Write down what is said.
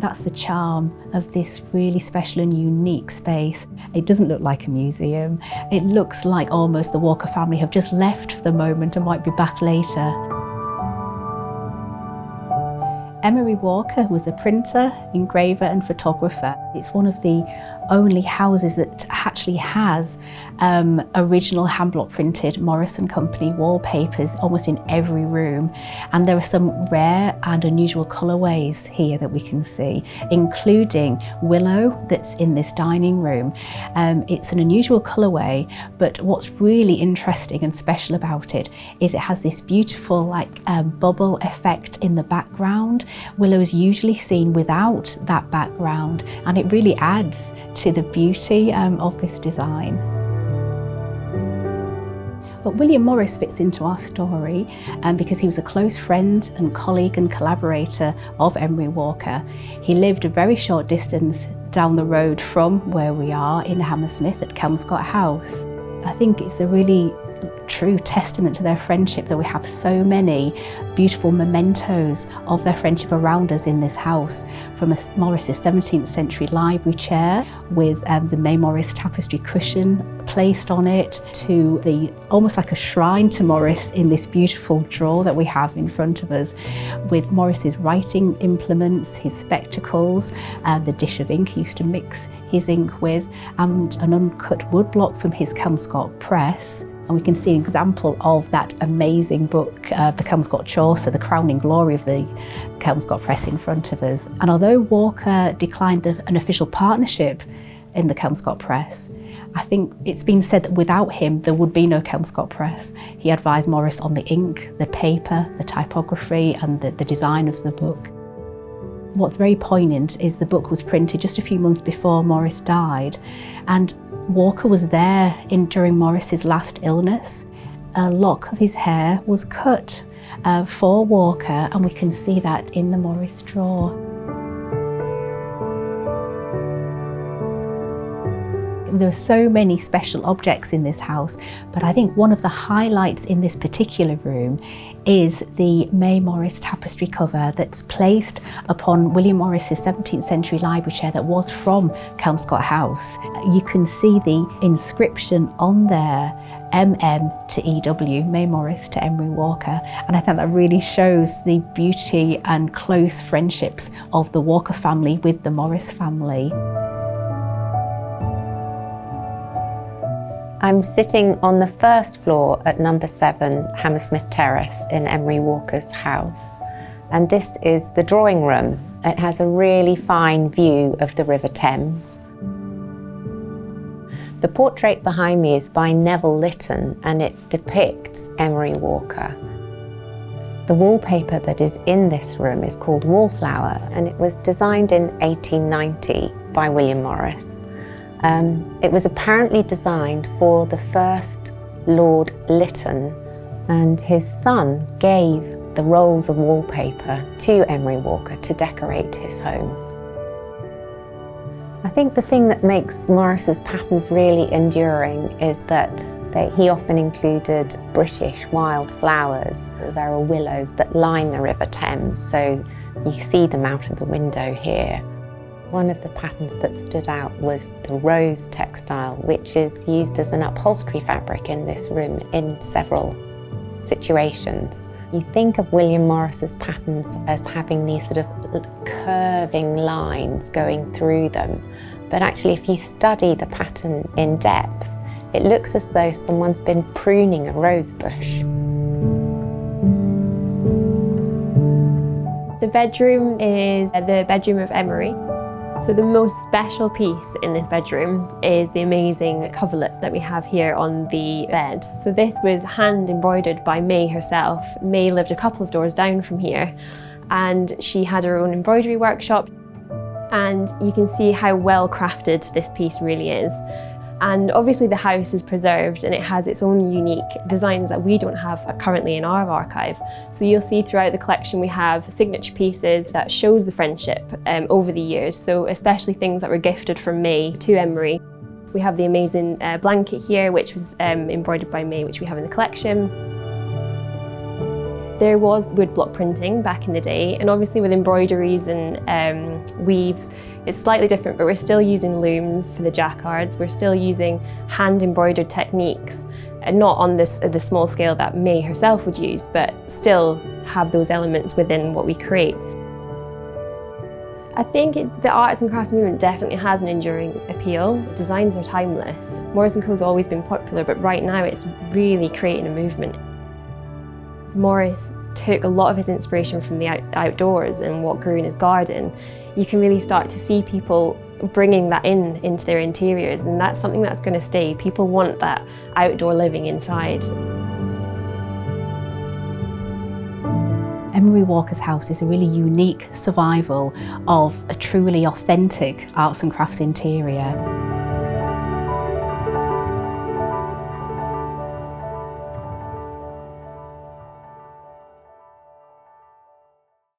that's the charm of this really special and unique space. It doesn't look like a museum. It looks like almost the Walker family have just left for the moment and might be back later. Emery Walker was a printer, engraver and photographer. It's one of the only houses that actually has original hand-block printed Morris & Company wallpapers almost in every room. And there are some rare and unusual colourways here that we can see, including willow that's in this dining room. It's an unusual colourway, but what's really interesting and special about it is it has this beautiful bubble effect in the background. Willow is usually seen without that background, and it really adds to the beauty of this design. But William Morris fits into our story because he was a close friend and colleague and collaborator of Emery Walker. He lived a very short distance down the road from where we are in Hammersmith at Kelmscott House. I think it's a really true testament to their friendship that we have so many beautiful mementos of their friendship around us in this house, from Morris's 17th century library chair with the May Morris tapestry cushion placed on it, to the almost like a shrine to Morris in this beautiful drawer that we have in front of us, with Morris's writing implements, his spectacles, the dish of ink he used to mix his ink with, and an uncut woodblock from his Kelmscott press. And we can see an example of that amazing book, the Kelmscott Chaucer, the crowning glory of the Kelmscott press in front of us. And although Walker declined an official partnership in the Kelmscott press, I think it's been said that without him there would be no Kelmscott press. He advised Morris on the ink, the paper, the typography and the design of the book. What's very poignant is the book was printed just a few months before Morris died, and Walker was there during Morris's last illness. A lock of his hair was cut for Walker, and we can see that in the Morris drawer. There are so many special objects in this house, but I think one of the highlights in this particular room is the May Morris tapestry cover that's placed upon William Morris's 17th century library chair that was from Kelmscott House. You can see the inscription on there, MM to EW, May Morris to Emery Walker, and I think that really shows the beauty and close friendships of the Walker family with the Morris family. I'm sitting on the first floor at number 7 Hammersmith Terrace in Emery Walker's house, and this is the drawing room. It has a really fine view of the River Thames. The portrait behind me is by Lord Lytton, and it depicts Emery Walker. The wallpaper that is in this room is called Wallflower, and it was designed in 1890 by William Morris. It was apparently designed for the first Lord Lytton, and his son gave the rolls of wallpaper to Emery Walker to decorate his home. I think the thing that makes Morris's patterns really enduring is that he often included British wild flowers. There are willows that line the River Thames, so you see them out of the window here. One of the patterns that stood out was the rose textile, which is used as an upholstery fabric in this room in several situations. You think of William Morris's patterns as having these sort of curving lines going through them, but actually if you study the pattern in depth, it looks as though someone's been pruning a rose bush. The bedroom is the bedroom of Emery. So the most special piece in this bedroom is the amazing coverlet that we have here on the bed. So this was hand embroidered by May herself. May lived a couple of doors down from here, and she had her own embroidery workshop. And you can see how well crafted this piece really is. And obviously the house is preserved and it has its own unique designs that we don't have currently in our archive. So you'll see throughout the collection we have signature pieces that shows the friendship over the years. So especially things that were gifted from May to Emery. We have the amazing blanket here, which was embroidered by May, which we have in the collection. There was woodblock printing back in the day, and obviously with embroideries and weaves, it's slightly different, but we're still using looms for the jacquards. We're still using hand-embroidered techniques, and not on the small scale that May herself would use, but still have those elements within what we create. I think the arts and crafts movement definitely has an enduring appeal. Designs are timeless. Morris & Co.'s always been popular, but right now it's really creating a movement. Morris took a lot of his inspiration from the outdoors and what grew in his garden. You can really start to see people bringing that into their interiors, and that's something that's going to stay. People want that outdoor living inside. Emery Walker's house is a really unique survival of a truly authentic arts and crafts interior.